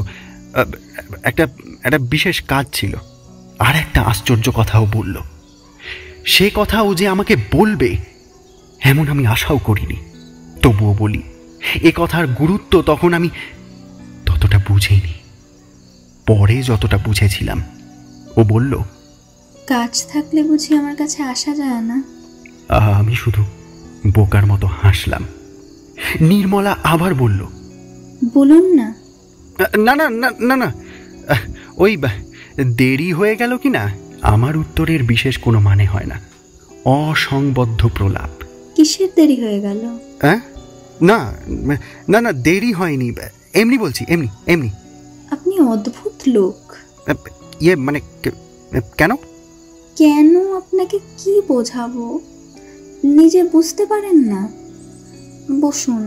একটা বিশেষ কাজ ছিল। আর একটা আশ্চর্য কথাও বলল। সে কথা ও যে আমাকে বলবে এমন আমি আশাও করিনি। তবুও বলি, এ কথার গুরুত্ব তখন আমি ততটা বুঝিনি, পরে যতটা বুঝেছিলাম। ও বলল, কাজ থাকলে বুঝি আমার কাছে আসা যায় না? আমি শুধু বোকার মতো হাসলাম। নির্মলা আবার বলল, বলুন না। না না না না না, ওই দেরি হয়ে গেল কি না, আমার উত্তরের বিশেষ কোনো মানে হয় না। অসংবদ্ধ প্রলাপ। কিসের দেরি হয়ে গেল? না না না, দেরি হয়নি, এমনি বলছি, এমনি এমনি। আপনি অদ্ভুত লোক। ইয়ে মানে কেন? কেন আপনাকে কি বোঝাবো, নিজে বুঝতে পারেন না? বসুন,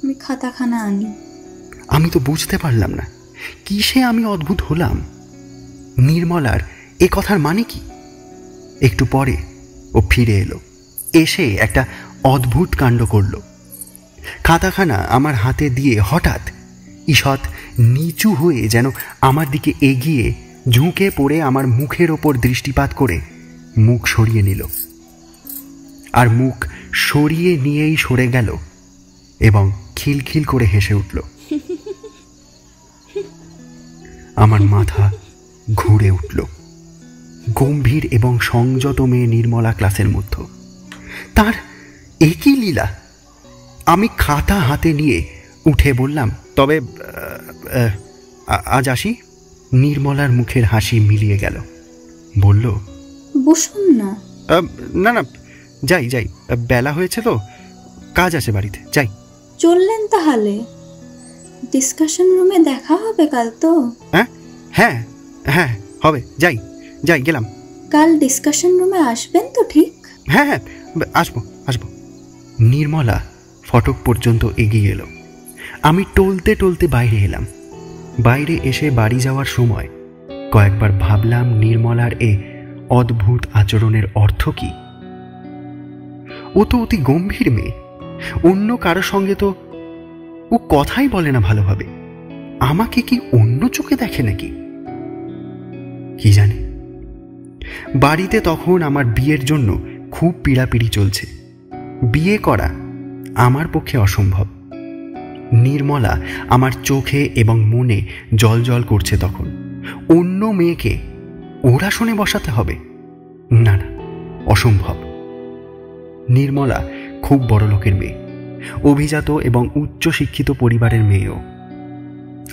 আমি খাতাখানা আনি। আমি তো বুঝতে পারলাম না কিসে আমি অদ্ভুত হলাম। নির্মলার এ কথার মানে কি? একটু পরে ও ফিরে এলো, এসে একটা অদ্ভুত কাণ্ড করল। খাতাখানা আমার হাতে দিয়ে হঠাৎ ঈষৎ নিচু হয়ে যেন আমার দিকে এগিয়ে ঝুঁকে পড়ে আমার মুখের ওপর দৃষ্টিপাত করে মুখ সরিয়ে নিল। আর মুখ সরিয়ে নিয়েই সরে গেল এবং খিলখিল করে হেসে উঠল। আমার মাথা ঘুরে উঠল। গম্ভীর এবং সংযত মেয়ে নির্মলা ক্লাসের মধ্যে, তার একই লীলা। আমি খাতা হাতে নিয়ে উঠে বললাম, তবে আজ আসি। নির্মলার মুখের হাসি মিলিয়ে গেল। বলল, বসুন না। না না, যাই যাই, বেলা হয়েছে তো, কাজ আছে বাড়িতে, যাই। চললেন তাহলে? ডিসকাশন রুমে দেখা হবে কাল তো? হ্যাঁ হ্যাঁ হবে, যাই যাই, গেলাম। কাল ডিসকাশন রুমে আসবেন তো ঠিক? হ্যাঁ হ্যাঁ, আসবো আসবো। নির্মলা ফটক পর্যন্ত এগিয়ে এলো। আমি টলতে টলতে বাইরে এলাম। বাইরে এসে বাড়ি যাওয়ার সময় কয়েকবার ভাবলাম নির্মলার এ অদ্ভুত আচরণের অর্থ কি। ও তো অতি গম্ভীর মেয়ে, অন্য কারো সঙ্গে তো ও কথাই বলে না ভালোভাবে। আমাকে কি অন্য চোখে দেখে নাকি কি জানে। বাড়িতে তখন আমার বিয়ের জন্য খুব পীড়াপিড়ি চলছে। বিয়ে করা আমার পক্ষে অসম্ভব। নির্মলা আমার চোখে এবং মনে জল জল করছে তখন। অন্য মেয়েকে ওর আসনে বসাতে হবে? না না, অসম্ভব। নির্মলা খুব বড় লোকের মেয়ে, অভিজাত এবং উচ্চশিক্ষিত পরিবারের মেয়েও।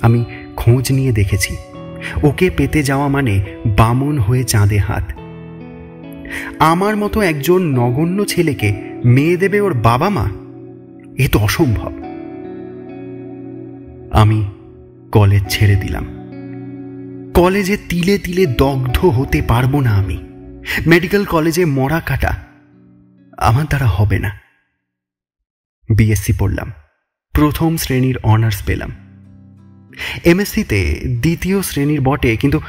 আমি খোঁজ নিয়ে দেখেছি, ওকে পেতে যাওয়া মানে বামন হয়ে চাঁদে হাত। আমার মতো একজন নগণ্য ছেলেকে মেয়ে দেবে ওর বাবা মা? এ তো অসম্ভব। আমি কলেজ ছেড়ে দিলাম। কলেজে তিলে তিলে দগ্ধ হতে পারবো না আমি। মেডিকেল কলেজে মরা কাটা আমার দ্বারা হবে না। বিএসসি পড়লাম, প্রথম শ্রেণীর অনার্স পেলাম। এমএসসিতে দ্বিতীয় শ্রেণীর বটে, কিন্তু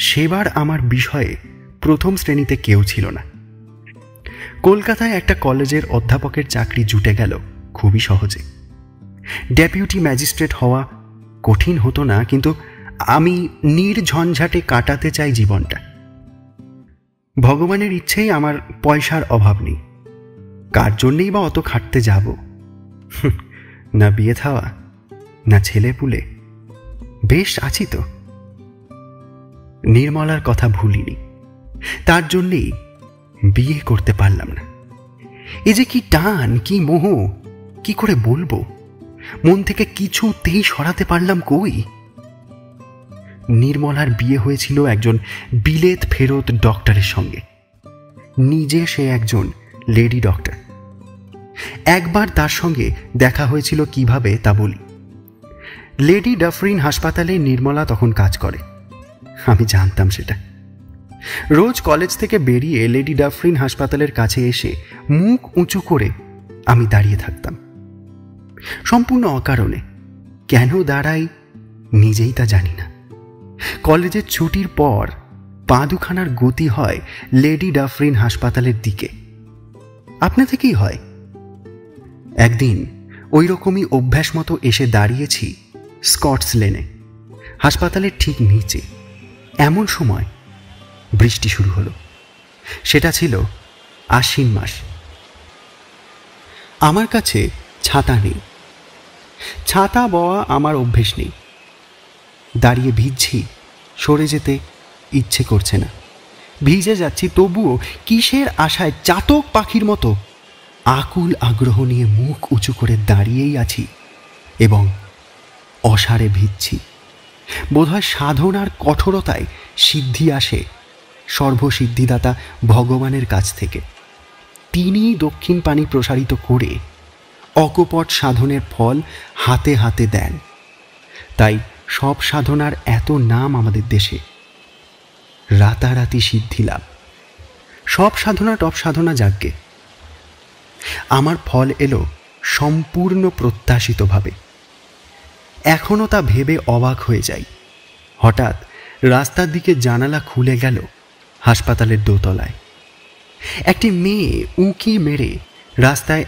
সেবার আমার বিষয়ে প্রথম শ্রেণীতে কেউ ছিল না। কলকাতায় একটা কলেজের অধ্যাপকের চাকরি জুটে গেল খুবই সহজে। ডেপুটি ম্যাজিস্ট্রেট হওয়া কঠিন হতো না, কিন্তু আমি নির্ঝঞ্ঝাটে কাটাতে চাই জীবনটা। ভগবানের ইচ্ছেই আমার পয়সার অভাব নেই, কার জন্যেই বা অত খাটতে যাব। না বিয়ে থাওয়া, না ছেলে পুলে, বেশ আছি তো। নির্মলার কথা ভুলিনি, তার জন্যেই বিয়ে করতে পারলাম না। এ যে কি টান, কি মোহ, কি করে বলবো, মন থেকে কিছুতেই সরাতে পারলাম কই। নির্মলার বিয়ে হয়েছিল একজন বিলেত ফেরত ডক্টরের সঙ্গে। নিজে সে একজন লেডি ডক্টর। একবার তার সঙ্গে দেখা হয়েছিল কিভাবে তা বলি। লেডি ডাফরিন হাসপাতালে নির্মলা তখন কাজ করে। আমি জানতাম সেটা। রোজ কলেজ থেকে বেরিয়ে লেডি ডাফরিন হাসপাতালের কাছে এসে মুখ উঁচু করে আমি দাঁড়িয়ে থাকতাম, সম্পূর্ণ অকারণে। কেন দাঁড়াই নিজেই তা জানি না। কলেজের ছুটির পর পা দুখানার গতি হয় লেডি ডাফরিন হাসপাতালের দিকে, আপনা থেকেই হয়। একদিন ওই রকমই অভ্যাস মতো এসে দাঁড়িয়েছি স্কটস লেনে, হাসপাতালের ঠিক নিচে। এমন সময় বৃষ্টি শুরু হলো। সেটা ছিল আশ্বিন মাস। আমার কাছে ছাতা নেই, ছাতা বওয়া আমার অভ্যেস নেই। দাঁড়িয়ে ভিজছি, সরে যেতে ইচ্ছে করছে না। ভিজে যাচ্ছি, তবুও কিসের আশায় চাতক পাখির মতো আকুল আগ্রহ নিয়ে মুখ উঁচু করে দাঁড়িয়েই আছি এবং অসারে ভিজছি। বোধহয় সাধনার কঠোরতায় সিদ্ধি আসে সর্বসিদ্ধিদাতা ভগবানের কাছ থেকে। তিনি দক্ষিণ পানি প্রসারিত করে অকপট সাধনের ফল হাতে হাতে দেন। তাই সব সাধনার এত নাম আমাদের দেশে। রাতারাতি সিদ্ধি লাভ, সব সাধনা টপ সাধনা যাজ্ঞে। আমার ফল এলো সম্পূর্ণ প্রত্যাশিতভাবে। এখনও তা ভেবে অবাক হয়ে যাই। হঠাৎ রাস্তার দিকে জানালা খুলে গেল হাসপাতালের দোতলায়। একটি মেয়ে উঁকি মেরে রাস্তায়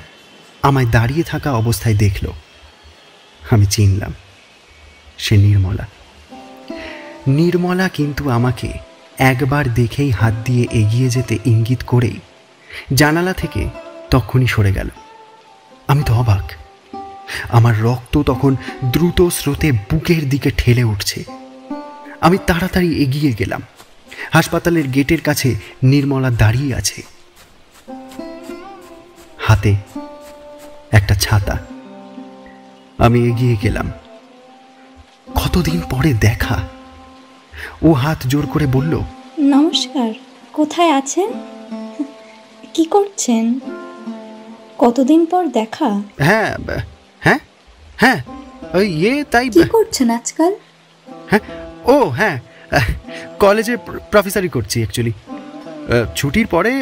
আমায় দাঁড়িয়ে থাকা অবস্থায় দেখল। আমি চিনলাম, সে নির্মলা। নির্মলা কিন্তু আমাকে একবার দেখেই হাত দিয়ে এগিয়ে যেতে ইঙ্গিত করেই জানালা থেকে তখনই সরে গেল। আমি তো অবাক। আমার রক্ত তখন দ্রুত স্রোতে বুকের দিকে ঠেলে উঠছে। আমি তাড়াতাড়ি এগিয়ে গেলাম। হাসপাতালের গেটের কাছে নির্মলা দাঁড়িয়ে আছে, হাতে একটা ছাতা। আমি এগিয়ে গেলাম। কতদিন পরে দেখা। ও হাত জোর করে বলল, নমস্কার, কোথায় আছেন? কি করছেন? কতদিন পর দেখা। হ্যাঁ হ্যাঁ হ্যাঁ ওই তাই। কি করছেন আজকাল? হ্যাঁ, ও হ্যাঁ, কলেজে প্রফেসরি করছি অ্যাকচুয়ালি। ছুটির পরে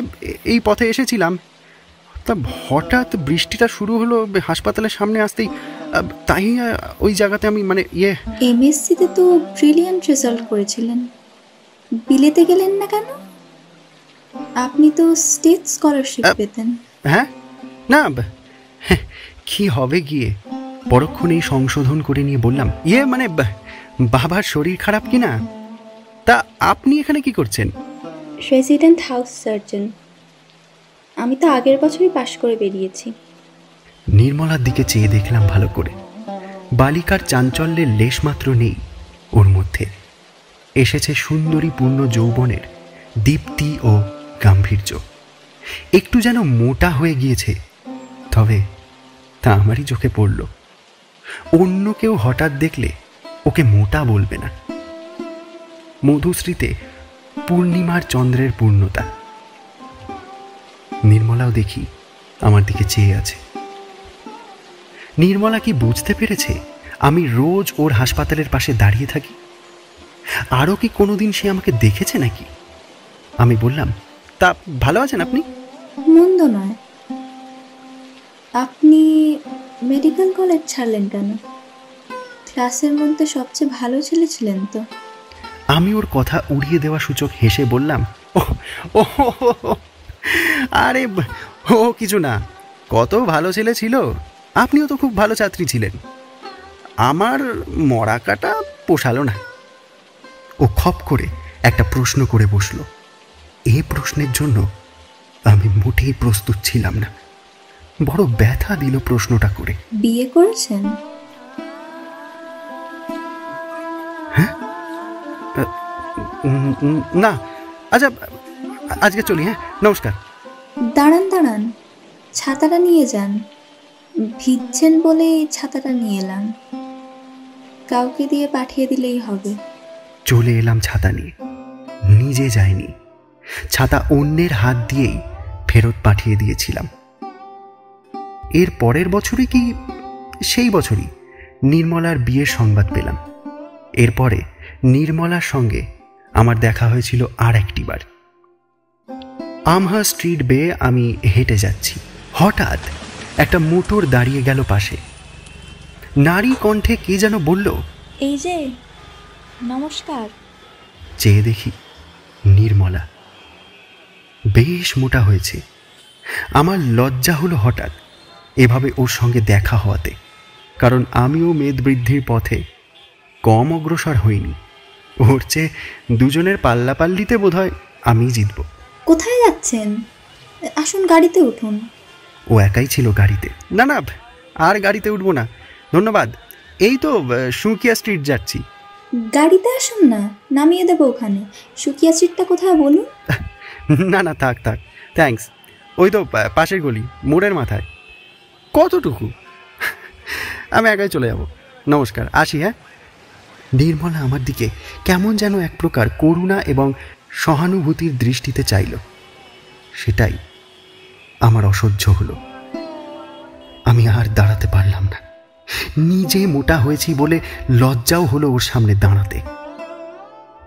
এই পথে এসেছিলাম, তা হঠাৎ বৃষ্টিটা শুরু হলো হাসপাতালের সামনে আসতেই, তাই ওই জায়গাতে আমি মানে এমএসসিতে তো ব্রিলিয়ান্ট রেজাল্ট করেছিলেন, বিলেতে গেলেন না কেন? আপনি তো স্টেট স্কলারশিপ পেতেন। হ্যাঁ না, কি হবে গিয়ে, পরক্ষণেই সংশোধন করে নিয়ে বললাম, মানে বাবার শরীর খারাপ কি না। তা আপনি এখানে কি করছেন? Resident house surgeon. আমি তো আগের বছরই পাশ করে বেরিয়েছি। নির্মলার দিকে চেয়ে দেখলাম ভালো করে। বালিকার চাঞ্চল্যের লেশমাত্র নেই ওর মধ্যে। এসেছে সুন্দরী পূর্ণ যৌবনের দীপ্তি ও গাম্ভীর্য। একটু যেন মোটা হয়ে গিয়েছে, তবে তা আমারই চোখে পড়ল। অন্য কেউ হঠাৎ দেখলে ওকে মোটা বলবে না। মধুশ্রীতে পূর্ণিমার চন্দ্রের পূর্ণতা। নির্মলাও দেখি আমার দিকে চেয়ে আছে। নির্মলা কি বুঝতে পেরেছে আমি রোজ ওর হাসপাতালের পাশে দাঁড়িয়ে থাকি? আরও কি কোনোদিন সে আমাকে দেখেছে নাকি? আমি বললাম, তা ভালো আছেন আপনি? মন্দ নয়। আপনি মেডিকেল কলেজ ছাড়লেন কেন? ক্লাসের মধ্যে সবচেয়ে ভালো ছেলে ছিলেন তো। আমি ওর কথা উড়িয়ে দেওয়া সূচক হেসে বললাম, ও আরে ও কিছু না, কত ভালো ছেলে ছিল। আপনিও তো খুব ভালো ছাত্রী ছিলেন। আমার মরা কাটা পোষালো না। ও খপ করে একটা প্রশ্ন করে বসলো। এই প্রশ্নের জন্য আমি মোটেই প্রস্তুত ছিলাম না। বড় ব্যথা দিল প্রশ্নটা করে। বিয়ে করেছেন? হ্যাঁ, না। আচ্ছা, আজকে চলি। হ্যাঁ, নমস্কার। দাঁড়ান দাঁড়ান, ছাতাটা নিয়ে যান। ভিজছেন বলে ছাতাটা নিয়ে এলাম, কাউকে দিয়ে পাঠিয়ে দিলেই হবে। চলে এলাম ছাতা নিয়ে। নিজে যাইনি, ছাতা অন্যের হাত দিয়েই ফেরত পাঠিয়ে দিয়েছিলাম। এর পরের বছরই কি সেই বছরই নির্মলার বিয়ের সংবাদ পেলাম। এরপরে নির্মলার সঙ্গে আমার দেখা হয়েছিল আর একটিবার। আমহা স্ট্রিট বেয়ে আমি হেঁটে যাচ্ছি, হঠাৎ একটা মোটর দাঁড়িয়ে গেল পাশে। নারী কণ্ঠে কে যেন বলল, এই যে, নমস্কার। চেয়ে দেখি নির্মলা। বেশ মোটা হয়েছে। আমার লজ্জা হলো হঠাৎ এভাবে ওর সঙ্গে দেখা হওয়াতে, কারণ আমিও মেদ বৃদ্ধির পথে কম অগ্রসর হইনি। ওর চেয়ে দুজনের পাল্লাপাল্লিতে বোধহয় আমি জিতব। কোথায় যাচ্ছেন? আসুন, গাড়িতে উঠুন। ও একাই ছিল গাড়িতে। না না, আর গাড়িতে উঠবো না, ধন্যবাদ। এই তো সুকিয়া স্ট্রিট যাচ্ছি। গাড়িতে আসুন না, নামিয়ে দেবো ওখানে। সুকিয়া স্ট্রিটটা কোথায় বলুন? না না, থাক থাক, থ্যাঙ্কস। ওই তো পাশের গলি, মোড়ের মাথায়। কতটুকু? আমি একাই চলে যাব। নমস্কার, আসি। হ্যাঁ। নির্মলা আমার দিকে কেমন যেন এক প্রকার করুণা এবং সহানুভূতির দৃষ্টিতে চাইল। সেটাই আমার অসহ্য হলো। আমি আর দাঁড়াতে পারলাম না। নিজে মোটা হয়েছি বলে লজ্জাও হলো ওর সামনে দাঁড়াতে।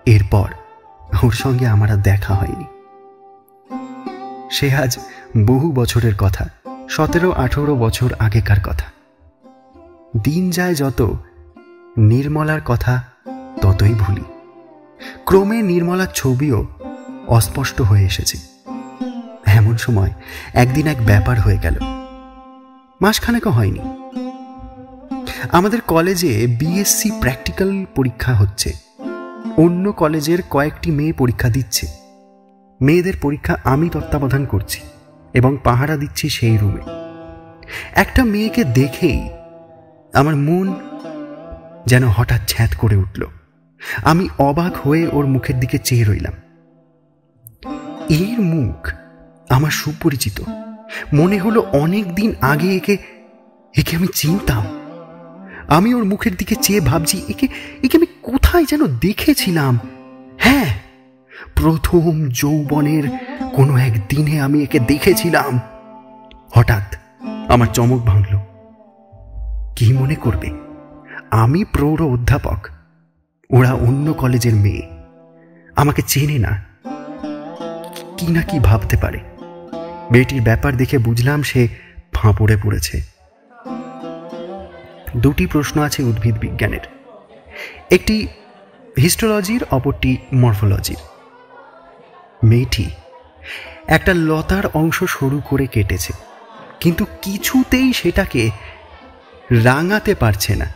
এরপর ওর সঙ্গে আমার আর দেখা হয়নি। সে আজ বহু বছরের কথা, 17-18 বছর আগেকার কথা। দিন যায় যত, নির্মলার কথা ততই ভুলি। ক্রমে নির্মলার ছবিও অস্পষ্ট হয়ে এসেছে। এমন সময় একদিন এক ব্যাপার হয়ে গেল। মাসখানেকও হয়নি, আমাদের কলেজে বিএসসি প্র্যাকটিক্যাল পরীক্ষা হচ্ছে। অন্য কলেজের কয়েকটি মেয়ে পরীক্ষা দিচ্ছে। মেয়েদের পরীক্ষা আমি তত্ত্বাবধান করছি এবং পাহারা দিচ্ছি সেই রুমে। একটা মেয়েকে দেখেই আমার মন যেন হঠাৎ ছ্যাঁত করে উঠল। আমি অবাক হয়ে ওর মুখের দিকে চেয়ে রইলাম। এর মুখ আমার সুপরিচিত। মনে হলো অনেক দিন আগে একে আমি চিনতাম। আমি ওর মুখের দিকে চেয়ে ভাবছি, একে আমি কোথায় যেন দেখেছিলাম। হ্যাঁ, প্রথম যৌবনের কোনো এক দিনে আমি একে দেখেছিলাম। হঠাৎ আমার চমক ভাঙল। কি মনে করবে, আমি প্রৌঢ় অধ্যাপক, ওরা অন্য কলেজের মেয়ে, আমাকে চেনে না। কি না কি ভাবতে পারে। মেয়েটির ব্যাপার দেখে বুঝলাম সে ফাঁপড়ে পড়েছে। দুটি প্রশ্ন আছে উদ্ভিদ বিজ্ঞানের, একটি হিস্টোলজির, অপরটি মরফোলজির। মেয়েটি একটা লতার অংশ সরু করে কেটেছে, কিন্তু কিছুতেই সেটাকে রাঙাতে পারছে না।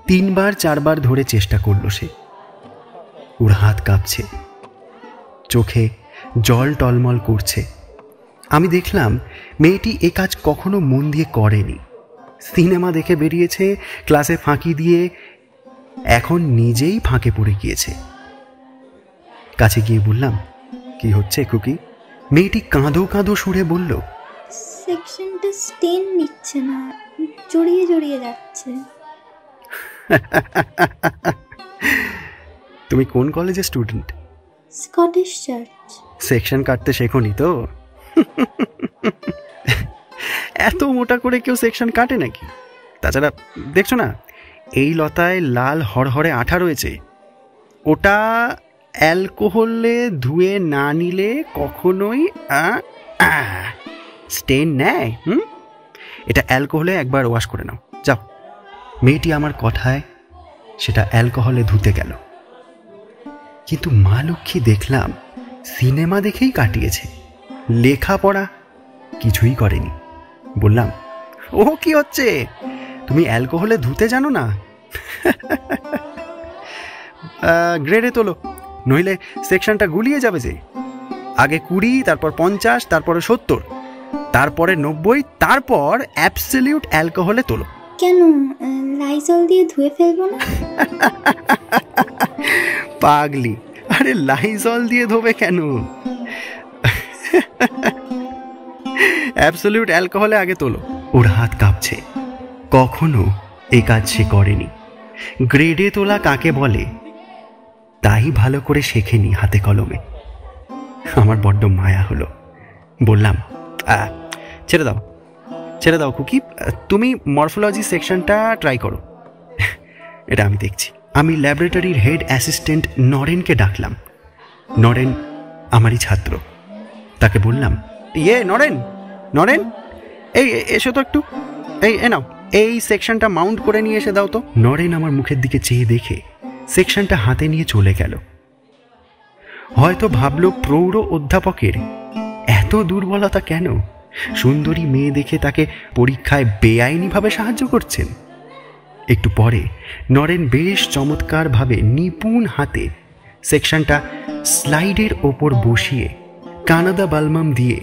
3-4বার ধরে চেষ্টা করল সে। ওর হাত কাঁপছে, চোখে জল টলমল করছে। আমি দেখলাম মেয়েটি এ কাজ কখনো মন দিয়ে করেনি। সিনেমা দেখে বেরিয়েছে, ক্লাসে ফাঁকি দিয়ে এখন নিজেই ফাঁকে পড়ে গিয়েছে। কাছে গিয়ে বললাম, কি হচ্ছে কুকি? মেয়েটি কাঁদো কাঁদো সুরে বলল, সেকশনটা স্টেন নিচ্ছে না, জড়িয়ে জড়িয়ে যাচ্ছে। তুমি কোন কলেজের স্টুডেন্ট? Scottish church. সেকশন কাটতে শেখোনি তো? এত মোটা করে কেউ সেকশন কাটে নাকি? তাছাড়া দেখছো না, এই লতায় লাল হরহরে আঠা রয়েছে। ওটা অ্যালকোহলে ধুয়ে না নিলে কখনোই স্টেন নেয়। এটা অ্যালকোহলে একবার ওয়াশ করে নাও, যাও। মেয়েটি আমার কথায় সেটা অ্যালকোহলে ধুতে গেল। কিন্তু মা লক্ষ্মী দেখলাম সিনেমা দেখেই কাটিয়েছে, লেখাপড়া কিছুই করেনি। বললাম, ও কি হচ্ছে, তুমি অ্যালকোহলে ধুতে জানো না? গ্রেডে তোলো, নইলে সেকশনটা গুলিয়ে যাবে যে। আগে 20, তারপর 50, তারপরে 70। তারপরে 90, তারপর অ্যাবসলিউট অ্যালকোহলে তোলো। কেন, লাইজল দিয়ে ধুয়ে ফেলবো না? পাগলি, আরে লাইজল দিয়ে ধোবে কেন? অ্যাবসলিউট অ্যালকোহলে আগে তোলো। ওর হাত কাঁপছে, কখনো এই কাজ সে করেনি। গ্রেডে তোলা কাকে বলে তাই ভালো করে শেখেনি হাতে কলমে। আমার বড্ড মায়া হলো। বললাম, ছেড়ে দাও ছেড়ে দাও কুকি, তুমি মরফোলজি সেকশনটা ট্রাই করো, এটা আমি দেখছি। আমি ল্যাবরেটরির হেড অ্যাসিস্ট্যান্ট নরেনকে ডাকলাম। নরেন আমারই ছাত্র। তাকে বললাম, নরেন নরেন, এই এসো তো একটু, এই নাও এই সেকশনটা মাউন্ট করে নিয়ে এসে দাও তো। নরেন আমার মুখের দিকে চেয়ে দেখে সেকশনটা হাতে নিয়ে চলে গেল। হয়তো ভাবলো প্রৌঢ় অধ্যাপকের এত দুর্বলতা কেন, সুন্দরী মেয়ে দেখে তাকে পরীক্ষায় বেআইনিভাবে সাহায্য করছেন। একটু পরে নরেন বেশ চমৎকারভাবে নিপুণ হাতে সেকশনটা স্লাইডের ওপর বসিয়ে কানাডা বালমাম দিয়ে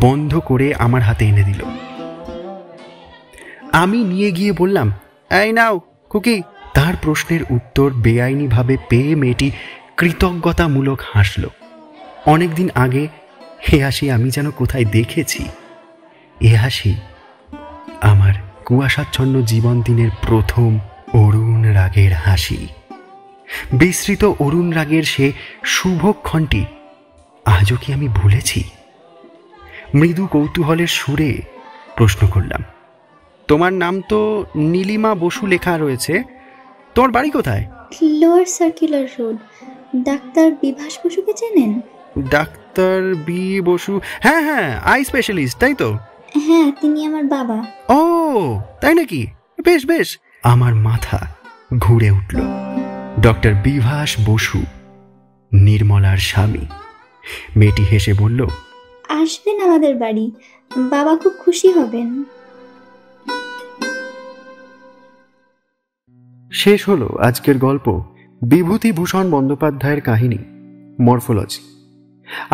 বন্ধ করে আমার হাতে এনে দিল। আমি নিয়ে গিয়ে বললাম, এই নাও কুকি। তার প্রশ্নের উত্তর বেআইনিভাবে পেয়ে মেয়েটি কৃতজ্ঞতামূলক হাসল। অনেকদিন আগে এ হাসি আমি যেন কোথায় দেখেছি। এ হাসি আমার কুয়াশাচ্ছন্ন জীবন দিনের প্রথম অরুণ রাগের হাসি। বিস্মৃত অরুণ রাগের সে শুভক্ষণটি আজও কি আমি ভুলেছি? মৃদু কৌতূহলের সুরে প্রশ্ন করলাম, তোমার নাম তো নীলিমা বসু লেখা রয়েছে, তোমার বাড়ি কোথায়? Lower circular road. ডাক্তার বিভাস বসুকে চেনেন? ডাক্তার বি বসু? হ্যাঁ হ্যাঁ, আই স্পেশালিস্ট, তাই তো? হ্যাঁ, তিনি আমার বাবা। ও তাই নাকি? বেশ বেশ। আমার মাথা ঘুরে উঠল। ডক্টর বিভাস বসু, নির্মলার স্বামী। মেয়েটি হেসে বলল, আসবেন আমাদের বাড়ি, বাবা খুব খুশি হবেন। শেষ হলো আজকের গল্প বিভূতিভূষণ বন্দ্যোপাধ্যায়ের কাহিনী মরফোলজি।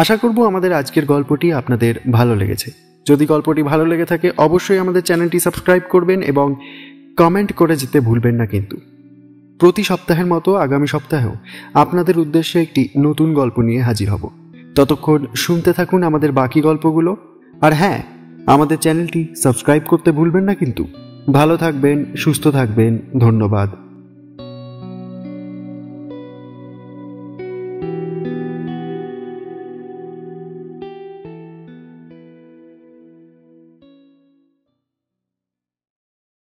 আশা করব আমাদের আজকের গল্পটি আপনাদের ভালো লেগেছে। যদি গল্পটি ভালো লেগে থাকে অবশ্যই আমাদের চ্যানেলটি সাবস্ক্রাইব করবেন এবং কমেন্ট করে যেতে ভুলবেন না। কিন্তু প্রতি সপ্তাহের মতো আগামী সপ্তাহেও আপনাদের উদ্দেশ্যে একটি নতুন গল্প নিয়ে হাজির হব। ততক্ষণ শুনতে থাকুন আমাদের বাকি গল্পগুলো। আর হ্যাঁ, আমাদের চ্যানেলটি সাবস্ক্রাইব করতে ভুলবেন না কিন্তু। ভালো থাকবেন, সুস্থ থাকবেন, ধন্যবাদ।